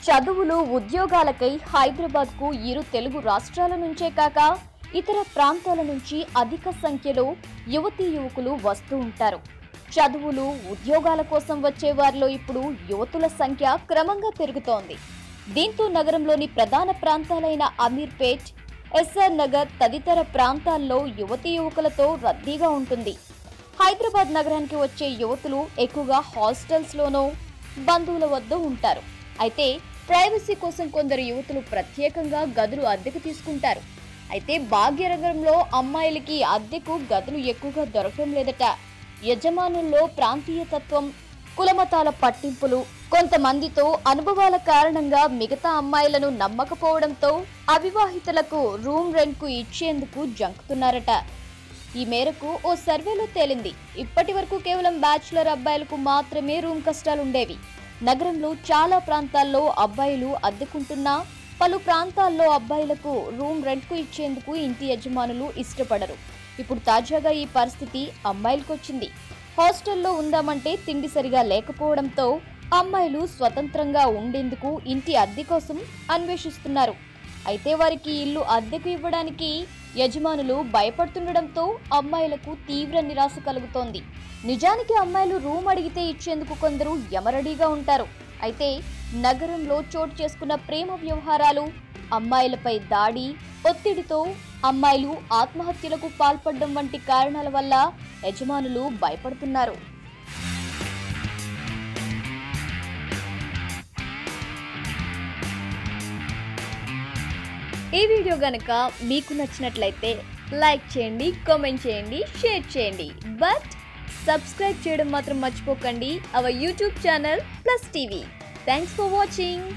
చదువులు ఉద్యోగాలకై హైదరాబాద్కు ఇరు తెలుగు రాష్ట్రాల నుంచే కాక ఇతర ప్రాంతాల నుంచి అధిక సంఖ్యలో యువతీ యువకులు వస్తూ ఉంటారు. చదువులు ఉద్యోగాల కోసం వచ్చే వారిలో ఇప్పుడు యువతుల సంఖ్య క్రమంగా పెరుగుతోంది. దీంతో నగరంలోని ప్రధాన ప్రాంతాలైన అమీర్పేట్, ఎస్ఆర్ నగర్ తదితర ప్రాంతాల్లో యువతీ యువకులతో రద్దీగా ఉంటుంది. హైదరాబాద్ నగరానికి వచ్చే యువతులు ఎక్కువగా హాస్టల్స్లోనో బంధువుల వద్ద ఉంటారు. అయితే ప్రైవసీ కోసం కొందరు యువతులు ప్రత్యేకంగా గదులు అద్దెకు తీసుకుంటారు. అయితే భాగ్యనగరంలో అమ్మాయిలకి అద్దెకు గదులు ఎక్కువగా దొరకడం లేదట. యజమానుల్లో ప్రాంతీయతత్వం, కులమతాల పట్టింపులు, కొంతమందితో అనుభవాల కారణంగా మిగతా అమ్మాయిలను నమ్మకపోవడంతో అవివాహితులకు రూమ్ రెంట్కు ఇచ్చేందుకు జంకుతున్నారట. ఈ మేరకు ఓ సర్వేలో తేలింది. ఇప్పటి వరకు కేవలం బ్యాచులర్ అబ్బాయిలకు మాత్రమే రూమ్ కష్టాలుండేవి. నగరంలో చాలా ప్రాంతాల్లో అబ్బాయిలు అద్దెకుంటున్నా పలు ప్రాంతాల్లో అబ్బాయిలకు రూమ్ రెంట్కు ఇచ్చేందుకు ఇంటి యజమానులు ఇష్టపడరు. ఇప్పుడు తాజాగా ఈ పరిస్థితి అమ్మాయిలకు వచ్చింది. హాస్టల్లో ఉందామంటే తిండి సరిగా లేకపోవడంతో అమ్మాయిలు స్వతంత్రంగా ఉండేందుకు ఇంటి అద్దె కోసం అన్వేషిస్తున్నారు. అయితే వారికి ఇల్లు అద్దెకు ఇవ్వడానికి యజమానులు భయపడుతుండడంతో అమ్మాయిలకు తీవ్ర నిరాశ కలుగుతోంది. నిజానికి అమ్మాయిలు రూమ్ అడిగితే ఇచ్చేందుకు కొందరు యమరడీగా ఉంటారు. అయితే నగరంలో చోటు చేసుకున్న ప్రేమ వ్యవహారాలు, అమ్మాయిలపై దాడి, ఒత్తిడితో అమ్మాయిలు ఆత్మహత్యలకు పాల్పడడం వంటి కారణాల వల్ల యజమానులు భయపడుతున్నారు. ఈ వీడియో గనక మీకు నచ్చినట్లయితే లైక్ చేయండి, కామెంట్ చేయండి, షేర్ చేయండి. బట్ సబ్స్క్రైబ్ చేయడం మాత్రం మర్చిపోకండి our YouTube channel plus TV. Thanks for watching.